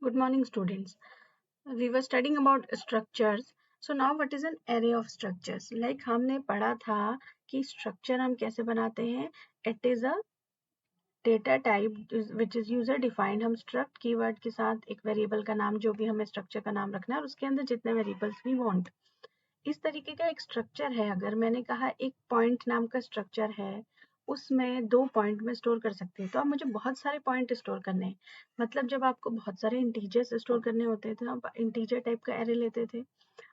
Good morning, students. We were studying about structures. So now what is an array of structures? Like हमने पढ़ा था कि structure हम कैसे बनाते हैं. It is a data type which is user defined. हम struct keyword के साथ एक variable का नाम जो भी हमें structure का नाम रखना है और उसके अंदर जितने variables we want. इस तरीके का एक स्ट्रक्चर है. अगर मैंने कहा एक पॉइंट नाम का स्ट्रक्चर है, उसमें 2 पॉइंट में स्टोर कर सकती हूँ, तो अब मुझे बहुत सारे पॉइंट स्टोर करने हैं. मतलब जब आपको बहुत सारे इंटीजर्स स्टोर करने होते थे, आप इंटीजर टाइप का एरे लेते थे.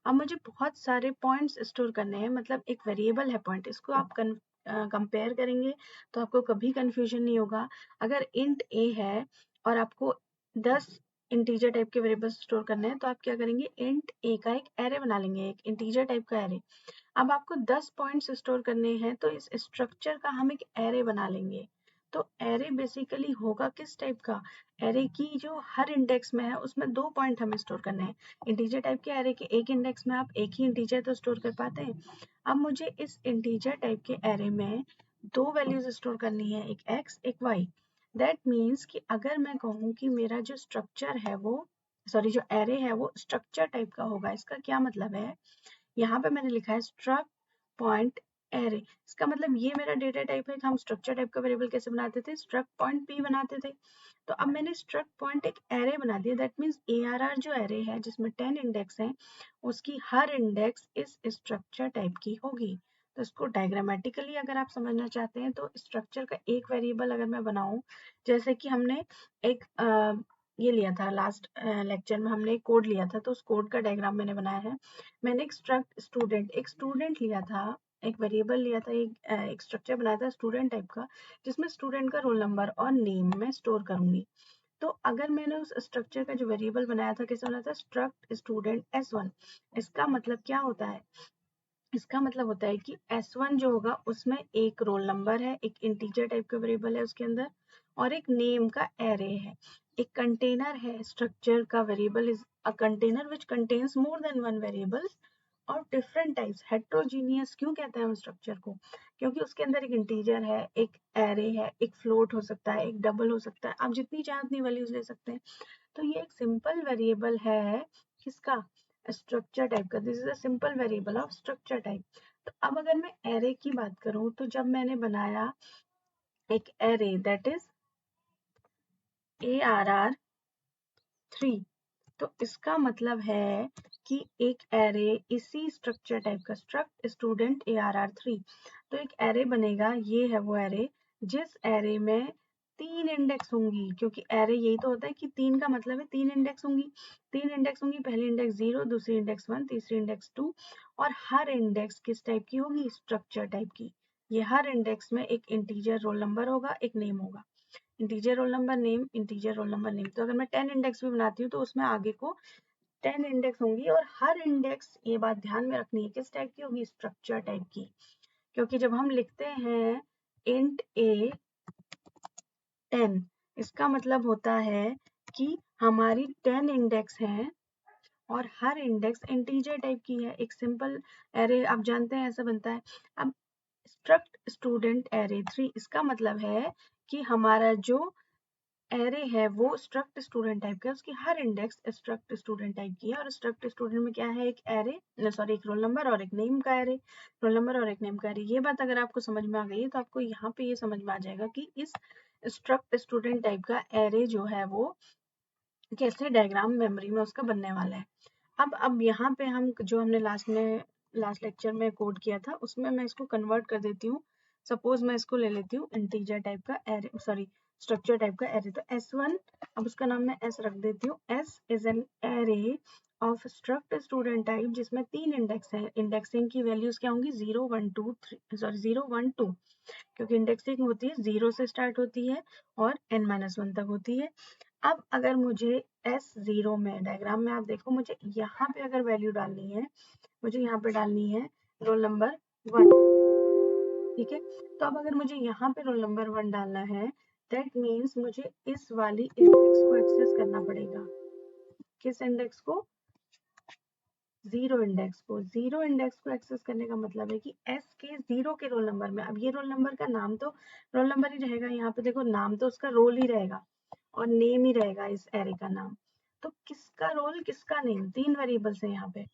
अब मुझे बहुत सारे पॉइंट्स स्टोर करने हैं, मतलब एक वेरिएबल है पॉइंट, इसको आप कंपेयर करेंगे तो आपको कभी कंफ्यूजन नहीं होगा. अगर इंट ए है और आपको 10 इंटीजर टाइप के वेरिएबल्स स्टोर करने हैं, तो आप क्या करेंगे, इंट ए का एक एरे बना लेंगे, एक इंटीजर टाइप का एरे. अब आपको 10 पॉइंट्स स्टोर करने हैं, तो इस स्ट्रक्चर का हम एक एरे बना लेंगे. तो एरे बेसिकली होगा किस टाइप का, एरे की जो हर इंडेक्स में है उसमें 2 पॉइंट हमें स्टोर करने हैं. इंटीजर टाइप के एरे के एक इंडेक्स में आप एक ही इंटीजर तो स्टोर कर पाते हैं. अब मुझे इस इंटीजर टाइप के एरे में 2 वैल्यूज स्टोर करनी है, एक x एक y. दैट मीन्स कि अगर मैं कहूँ कि मेरा जो स्ट्रक्चर है वो जो एरे है वो स्ट्रक्चर टाइप का होगा, इसका क्या मतलब है, यहाँ पे मैंने लिखा है स्ट्रक्ट पॉइंट एरे. इसका मतलब ये मेरा डेटा टाइप है कि हम स्ट्रक्चर टाइप का वेरिएबल कैसे बनाते थे, स्ट्रक्ट पॉइंट p बनाते थे. तो अब मैंने स्ट्रक्ट पॉइंट एक एरे बना दिया. दैट मीन्स ARR जो एरे है जिसमें 10 इंडेक्स हैं, उसकी हर इंडेक्स इस स्ट्रक्चर टाइप की होगी. तो इसको डायग्रामेटिकली अगर आप समझना चाहते हैं, तो स्ट्रक्चर का एक वेरिएबल अगर मैं बनाऊं, जैसे कि हमने एक ये लिया था लास्ट लेक्चर में, हमने एक कोड लिया था, तो उस कोड का डायग्राम मैंने बनाया है. मैंने एक स्टूडेंट लिया था, एक वेरिएबल लिया था, एक स्ट्रक्चर बनाया था स्टूडेंट टाइप का, जिसमें स्टूडेंट का रोल नंबर और नेम में स्टोर करूंगी. तो अगर मैंने उस स्ट्रक्चर का जो वेरिएबल बनाया था, कैसे बनाया था, स्ट्रक्ट स्टूडेंट S1. इसका मतलब क्या होता है, इसका मतलब होता है कि S1 जो होगा उसमें एक रोल नंबर है, एक इंटीजर टाइप का वेरिएबल है उसके अंदर, और एक नेम का एरे है. एक कंटेनर है, स्ट्रक्चर का variable is a container which contains more than one variable और डिफरेंट टाइप्स. हेट्रोजीनियस क्यों कहते हैं हम स्ट्रक्चर को, क्योंकि उसके अंदर एक इंटीजर है, एक एरे है, एक फ्लोट हो सकता है, एक डबल हो सकता है, आप जितनी चाहे उतनी वैल्यूज ले सकते हैं. तो ये एक सिंपल वेरिएबल है किसका, स्ट्रक्चर टाइप का. This is a simple variable of structure type. तो अब अगर मैं एरे की बात करूं, तो जब मैंने बनाया एक एरे दैट इज ARR3, तो इसका मतलब है कि एक एरे इसी स्ट्रक्चर टाइप का, स्ट्रक्ट स्टूडेंट ARR3. तो एक एरे बनेगा, ये है वो एरे जिस एरे में 3 इंडेक्स होंगी, क्योंकि एरे यही तो होता है कि 3 का मतलब है 3 इंडेक्स होंगी. 3 इंडेक्स होंगी, पहली इंडेक्स 0, दूसरी इंडेक्स 1, तीसरी इंडेक्स 2, और हर इंडेक्स किस टाइप की होगी, स्ट्रक्चर टाइप की. ये हर इंडेक्स में एक इंटीजर रोल नंबर होगा, एक नेम होगा. Integer roll number name, integer roll number name. तो अगर मैं 10 इंडेक्स भी बनाती हूँ, तो उसमें आगे को 10 इंडेक्स होंगी, और हर इंडेक्स, ये बात ध्यान में रखनी है, किस टाइप की होगी, स्ट्रक्चर टाइप की. क्योंकि जब हम लिखते हैं इंट ए 10, इसका मतलब होता है कि हमारी 10 इंडेक्स हैं और हर इंडेक्स इंटीजर टाइप की है. एक सिंपल एरे आप जानते हैं ऐसा बनता है. अब स्ट्रक्ट स्टूडेंट एरे 3, इसका मतलब है कि हमारा जो एरे है वो स्ट्रक्ट स्टूडेंट टाइप का है, उसकी हर इंडेक्स स्ट्रक्ट स्टूडेंट टाइप की है. और स्ट्रक्ट स्टूडेंट में क्या है, एक एरे एक रोल नंबर और एक नेम का एरे, रोल नंबर और एक नेम का एरे. ये बात अगर आपको समझ में आ गई है, तो आपको यहाँ पे ये समझ में आ जाएगा कि इस स्ट्रक्ट स्टूडेंट टाइप का एरे जो है वो कैसे डायग्राम मेमोरी में उसका बनने वाला है. अब यहाँ पे हम जो हमने लास्ट लेक्चर में कोड किया था, उसमें मैं इसको कन्वर्ट कर देती हूँ. सपोज मैं इसको ले लेती हूँ इंटीजर टाइप का एरे, स्ट्रक्चर टाइप का एरे. तो S1, अब उसका नाम मैं S रख देती हूँ. S is an array of struct student type जिसमें 3 इंडेक्स है. इंडेक्सिंग की वैल्यूज क्या होंगी, 0 1 2 3, 0 1 2, क्योंकि इंडेक्सिंग होती है 0 से स्टार्ट होती है और n-1 तक होती है. अब अगर मुझे S0 में, डायग्राम में आप देखो, मुझे यहाँ पे अगर वैल्यू डालनी है, मुझे यहाँ पे डालनी है रोल नंबर 1. ठीक है, तो अब अगर मुझे यहाँ पे रोल नंबर 1 डालना है, दैट मीन्स मुझे इस वाली इंडेक्स को एक्सेस करना पड़ेगा. किस इंडेक्स को, 0 इंडेक्स को. 0 इंडेक्स को एक्सेस करने का मतलब है कि S के 0 के रोल नंबर में, अब ये रोल नंबर का नाम तो रोल नंबर ही रहेगा. यहाँ पे देखो, नाम तो उसका रोल ही रहेगा और नेम ही रहेगा इस एरे का नाम. तो किसका रोल किसका नेम, 3 वेरिएबल्स है यहाँ पे।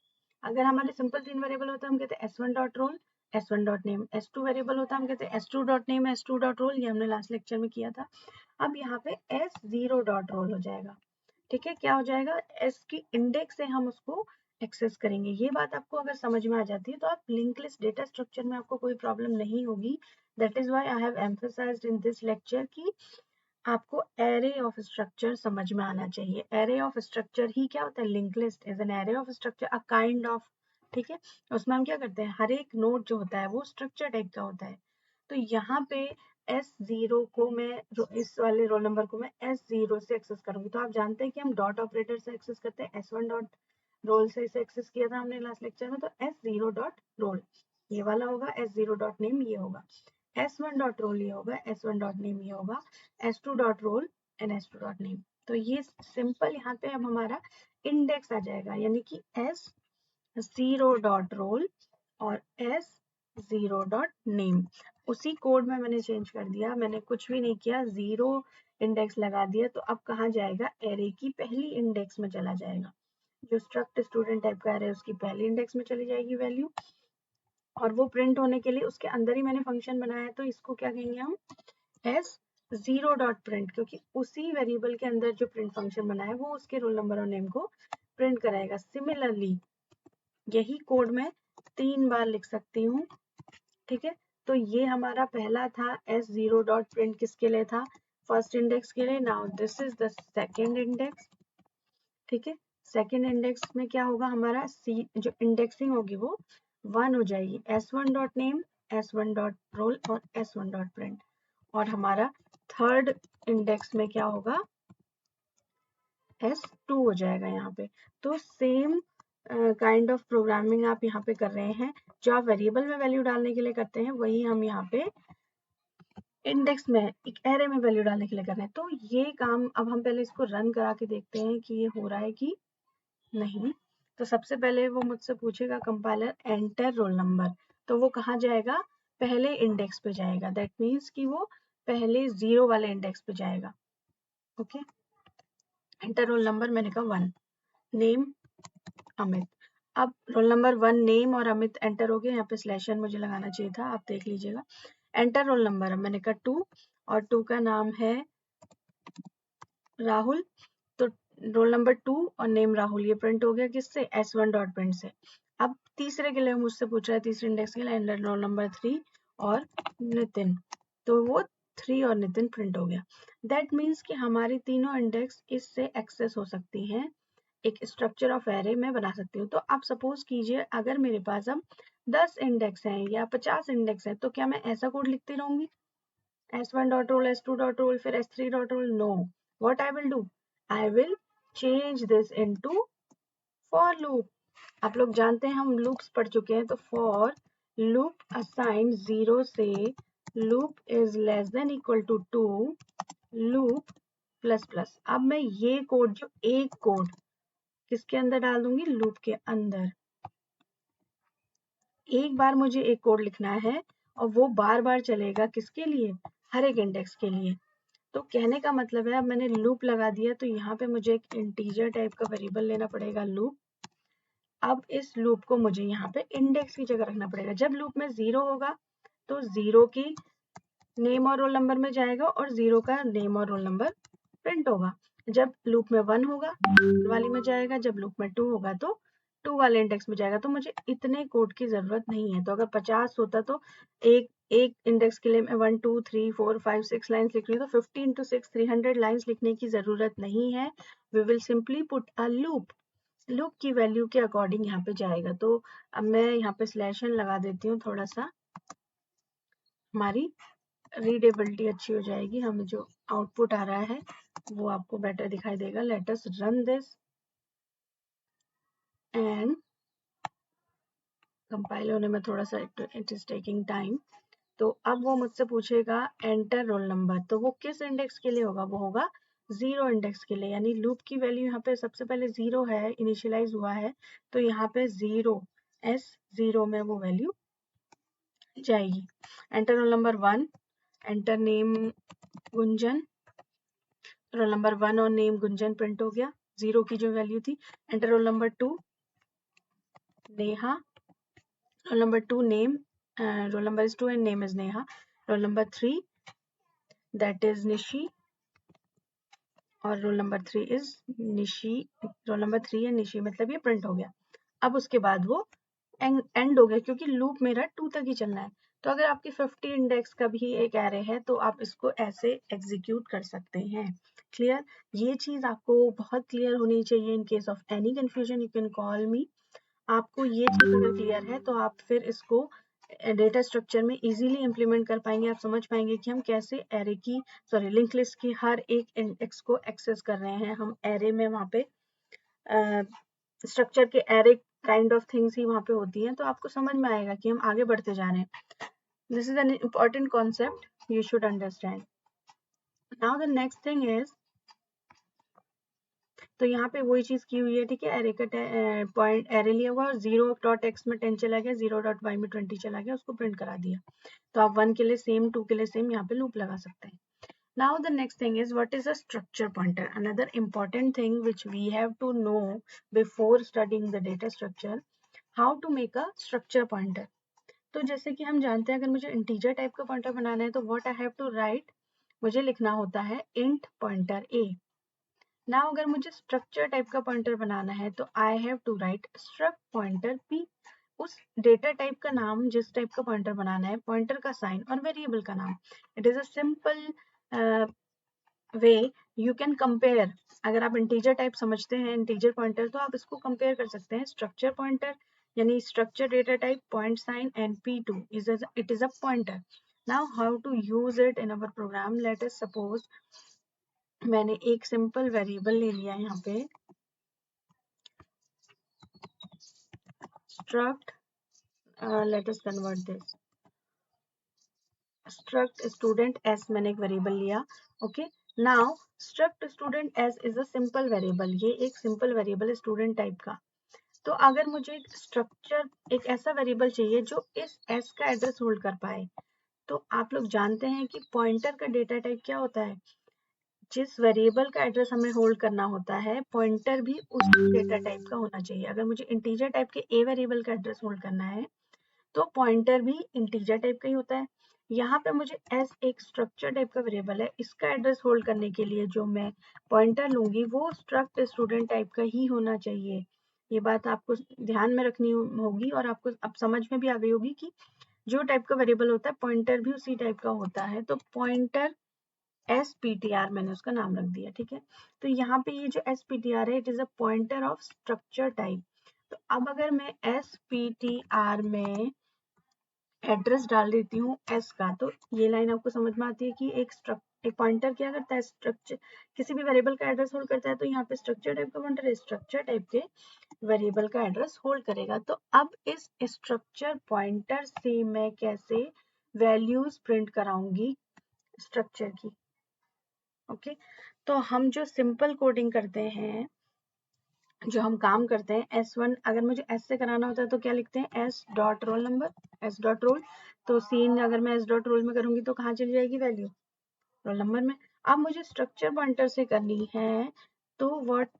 अगर हमारे सिंपल 3 वेरिएबल होता है हम कहते हैं s1 dot roll, s1 dot name. s2 variable होता है हम कहते हैं s2 dot name, s2 dot roll, ये हमने लास्ट लेक्चर में किया था। अब यहाँ पे s0 डॉट रोल हो जाएगा। ठीक है, क्या हो जाएगा, s की इंडेक्स से हम उसको एक्सेस करेंगे। ये बात आपको अगर समझ में आ जाती है तो आप लिंक लिस्ट डेटा स्ट्रक्चर में आपको कोई प्रॉब्लम नहीं होगी। That is why I have emphasized in this lecture कि आपको एरे ऑफ स्ट्रक्चर समझ में आना चाहिए। एरे ऑफ स्ट्रक्चर ही क्या होता है, link list is an array of structure, a kind of. ठीक है, उसमें हम क्या करते हैं, हर एक नोड जो होता है वो स्ट्रक्चर टाइप का होता है। तो यहाँ पे S0 को मैं इस वाले रोल नंबर को मैं S0 से एक्सेस करूंगी। तो आप जानते हैं कि हम डॉट ऑपरेटर से एक्सेस करते हैं, S1 डॉट रोल से इसे एक्सेस किया था हमने लास्ट लेक्चर में। तो S0 डॉट रोल ये वाला होगा, S0 डॉट नेम ये होगा, S1 डॉट रोल ये होगा, S1 डॉट नेम ये होगा, S2 dot roll and S2 dot name. तो ये सिंपल यहाँ पे अब हमारा इंडेक्स आ जाएगा, यानी कि S0 डॉट रोल और S0 डॉट नेम। उसी कोड में मैंने चेंज कर दिया, मैंने कुछ भी नहीं किया, 0 इंडेक्स लगा दिया। तो अब कहाँ जाएगा, एरे की पहली इंडेक्स में चला जाएगा। जो स्ट्रक्ट स्टूडेंट टाइप का एरे उसकी पहली इंडेक्स में चली जाएगी वैल्यू, और वो प्रिंट होने के लिए उसके अंदर ही मैंने फंक्शन बनाया है। तो इसको क्या कहेंगे हम, S0 डॉट प्रिंट, क्योंकि उसी वेरिएबल के अंदर जो प्रिंट फंक्शन बना है वो उसके रोल नंबर और नेम को प्रिंट कराएगा। सिमिलरली यही कोड मैं 3 बार लिख सकती हूँ। ठीक है, तो ये हमारा पहला था S0 डॉट प्रिंट, किसके लिए था, फर्स्ट इंडेक्स के लिए। Now this is the second index. ठीक है, सेकेंड इंडेक्स में क्या होगा, हमारा सी जो इंडेक्सिंग होगी वो 1 हो जाएगी, S1 dot name, S1 dot roll और S1 डॉट प्रिंट। और हमारा थर्ड इंडेक्स में क्या होगा, S2 हो जाएगा यहाँ पे। तो सेम काइंड ऑफ प्रोग्रामिंग आप यहाँ पे कर रहे हैं, जो आप वेरिएबल में वैल्यू डालने के लिए करते हैं वही हम यहाँ पे इंडेक्स में एक एरे में वैल्यू डालने के लिए कर रहे हैं। तो ये काम अब हम पहले इसको रन करा के देखते हैं कि ये हो रहा है कि नहीं। तो सबसे पहले वो मुझसे पूछेगा कंपाइलर एंटर रोल नंबर, तो वो कहाँ जाएगा, पहले इंडेक्स पे जाएगा। दैट मीन्स कि वो पहले 0 वाले इंडेक्स पे जाएगा। ओके, एंटर रोल नंबर मैंने कहा 1, नेम अमित। अब रोल नंबर 1 नेम और अमित एंटर हो गया, यहाँ पे स्लैशन मुझे लगाना चाहिए था, आप देख लीजिएगा। एंटर रोल नंबर, अब मैंने कहा 2 और 2 का नाम है राहुल। तो रोल नंबर 2 और नेम राहुल ये प्रिंट हो गया किससे, S1 डॉट प्रिंट से। अब तीसरे के लिए मुझसे पूछ रहा है, तीसरे इंडेक्स के लिए एंटर रोल नंबर 3 और नितिन, तो वो 3 और नितिन प्रिंट हो गया। दैट मीन्स कि हमारी तीनों इंडेक्स इससे एक्सेस हो सकती हैं, एक स्ट्रक्चर ऑफ एरे में बना सकती हूँ। तो आप सपोज कीजिए अगर मेरे पास अब 10 इंडेक्स हैं या 50 इंडेक्स हैं, तो क्या मैं ऐसा कोड लिखती रहूंगी, S1 dot roll, S2 dot roll, फिर S3 dot roll? No. What I will do? I will change this into for loop. आप लोग जानते हैं हम लूप्स पढ़ चुके हैं, तो for loop assign 0 से loop is less than equal to 2 loop plus plus. अब मैं ये कोड, जो एक कोड किसके अंदर डाल दूंगी, लूप के अंदर। एक बार मुझे एक कोड लिखना है और वो बार बार चलेगा, किसके लिए, हर एक इंडेक्स के लिए। तो कहने का मतलब है, अब मैंने लूप लगा दिया तो यहाँ पे मुझे एक इंटीजर टाइप का वेरिएबल लेना पड़ेगा लूप। अब इस लूप को मुझे यहाँ पे इंडेक्स की जगह रखना पड़ेगा। जब लूप में 0 होगा तो 0 की नेम और रोल नंबर में जाएगा और 0 का नेम और रोल नंबर प्रिंट होगा। जब लूप में 1 होगा वाली में जाएगा, जब लूप में 2 होगा तो 2 वाले इंडेक्स में जाएगा। तो मुझे इतने कोड की जरूरत नहीं है। तो अगर 50 होता तो एक एक इंडेक्स के लिए मैं 1 2 3 4 5 6 लाइन्स लिख रही हूँ, तो 15 into 6 300 लाइन्स लिखने की जरूरत नहीं है। We will simply put a loop, loop की वैल्यू के अकॉर्डिंग यहाँ पे जाएगा। तो अब मैं यहाँ पे स्लैशन लगा देती हूँ, थोड़ा सा हमारी रीडेबिलिटी अच्छी हो जाएगी, हमें जो आउटपुट आ रहा है वो आपको बेटर दिखाई देगा। Let us run this and compile होने में थोड़ा सा इट इज टेकिंग टाइम। तो अब वो मुझसे पूछेगा एंटर रोल नंबर, तो वो किस इंडेक्स के लिए होगा, वो होगा 0 इंडेक्स के लिए। यानी लूप की वैल्यू यहाँ पे सबसे पहले 0 है, इनिशियलाइज हुआ है, तो यहाँ पे 0 S0 में वो वैल्यू जाएगी। Enter roll number 1, enter name Gunjan, roll number 1 और नेम गुंजन प्रिंट हो गया। 0 की जो वैल्यू थी, enter roll number 2 Neha, roll number 2 name, roll number is 2 and name is Neha, roll number 3 that is Nishi और roll number 3 is Nishi, roll number 3 है निशी, मतलब ये प्रिंट हो गया। अब उसके बाद वो एंड हो गया क्योंकि लूप मेरा 2 तक ही चलना है। तो अगर आपकी 50 इंडेक्स का भी एक एरे है तो आप इसको ऐसे एग्जीक्यूट कर सकते हैं। क्लियर? ये चीज आपको बहुत क्लियर होनी चाहिए। In case of any confusion you can call मी। आपको ये चीज अगर क्लियर है तो आप फिर इसको डेटा स्ट्रक्चर में इजीली इंप्लीमेंट कर पाएंगे। आप समझ पाएंगे कि हम कैसे एरे की लिंक लिस्ट की हर एक इंडेक्स को एक्सेस कर रहे हैं। हम एरे में वहाँ पे स्ट्रक्चर के एरे काइंड ऑफ थिंग्स ही वहाँ पे होती हैं, तो आपको समझ में आएगा कि हम आगे बढ़ते जा रहे हैं। This is an important concept you should understand. Now the next thing is, तो यहाँ पे वही चीज की हुई है, ठीक है। एरे का पॉइंट एरे लिया हुआ और 0.x में 10 चला गया, 0.y में 20 चला गया, उसको प्रिंट करा दिया। तो आप 1 के लिए सेम, 2 के लिए सेम यहाँ पे लूप लगा सकते हैं। Now the next thing is, what is a structure pointer? Another important thing which we have to know before studying the data structure, how to make a structure pointer. तो जैसे कि हम जानते हैं अगर मुझे इंटीजर टाइप का pointer बनाना है तो what I have to write, मुझे लिखना होता है int pointer a. Now अगर मुझे स्ट्रक्चर टाइप का पॉइंटर बनाना है तो I have to write struct pointer p. उस डेटा टाइप का नाम, जिस टाइप का पॉइंटर बनाना है, पॉइंटर का साइन और वेरिएबल का नाम। It is a simple way you can compare. अगर आप इंटीजर टाइप समझते हैं, इंटीजर पॉइंटर, तो आप इसको कंपेयर कर सकते हैं। स्ट्रक्चर पॉइंटर यानी structure data type, point sign and p2 it is a pointer. Now how to use it in our program. Let us suppose मैंने एक सिंपल वेरिएबल ले लिया यहाँ पे, struct, let us convert this, struct student s मैंने एक variable लिया। Okay, now struct student s is a simple variable, ये एक सिंपल वेरिएबल है स्टूडेंट टाइप का। तो अगर मुझे एक स्ट्रक्चर, एक ऐसा वेरिएबल चाहिए जो इस s का एड्रेस होल्ड कर पाए, तो आप लोग जानते हैं कि पॉइंटर का डेटा टाइप क्या होता है। जिस वेरिएबल का एड्रेस हमें होल्ड करना होता है, पॉइंटर भी उसी डेटा टाइप का होना चाहिए। अगर मुझे इंटीजर टाइप के a वेरिएबल का एड्रेस होल्ड करना है तो पॉइंटर भी इंटीजर टाइप का ही होता है। यहाँ पे मुझे s एक स्ट्रक्चर टाइप का वेरिएबल है, इसका एड्रेस होल्ड करने के लिए जो मैं पॉइंटर लूंगी वो स्ट्रक्ट स्टूडेंट टाइप का ही होना चाहिए। ये बात आपको ध्यान में रखनी होगी और आपको अब समझ में भी आ गई होगी कि जो टाइप का वेरिएबल होता है पॉइंटर भी उसी टाइप का होता है। तो पॉइंटर SPTR मैंने उसका नाम रख दिया, ठीक है। तो यहाँ पे ये जो SPTR है, it is a pointer of structure type. तो अब अगर मैं SPTR में एड्रेस डाल देती हूँ s का, तो ये लाइन आपको समझ में आती है कि एक पॉइंटर क्या करता है, स्ट्रक्चर किसी भी वेरिएबल का एड्रेस होल्ड करता है। तो यहाँ पे स्ट्रक्चर टाइप का पॉइंटर स्ट्रक्चर टाइप के वेरिएबल का एड्रेस होल्ड करेगा। तो अब इस स्ट्रक्चर पॉइंटर से मैं कैसे वैल्यूज प्रिंट कराऊंगी स्ट्रक्चर की। ओके, तो हम जो सिंपल कोडिंग करते हैं, जो हम काम करते हैं, S1 अगर मुझे S से कराना होता है तो क्या लिखते हैं, S dot roll number, S dot roll. तो सीन अगर मैं S डॉट रोल में करूंगी तो कहाँ चली जाएगी वैल्यू, रोल नंबर में। अब मुझे स्ट्रक्चर पॉइंटर से करनी है तो व्हाट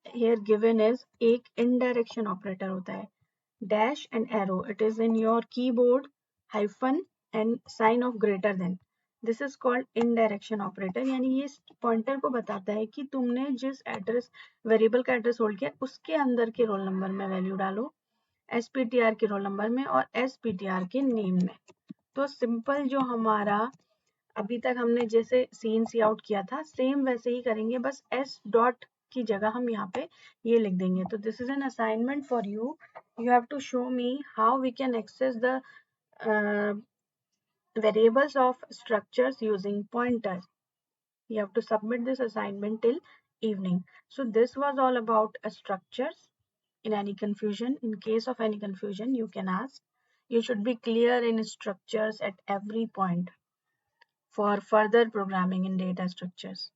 हियर गिवन इज, एक इनडायरेक्शन ऑपरेटर होता है, dash and arrow, it is in your keyboard, hyphen and sign of greater than, this is called indirection operator। यानी ये पॉइंटर को बताता है कि तुमने जिस एड्रेस वेरिएबल का एड्रेस होल्ड किया उसके अंदर के रोल नंबर में वैल्यू डालो, SPTR के रोल नंबर में और SPTR के नेम में। तो सिंपल जो हमारा अभी तक हमने जैसे सी इन सी आउट किया था, सेम वैसे ही करेंगे, बस s डॉट की जगह हम यहाँ पे ये लिख देंगे। तो this is an assignment for you, you have to show me how we can access the variables of structures using pointer. You have to submit this assignment till evening. So this was all about structures. In any confusion, in case of any confusion, you can ask. You should be clear in structures at every point for further programming in data structures.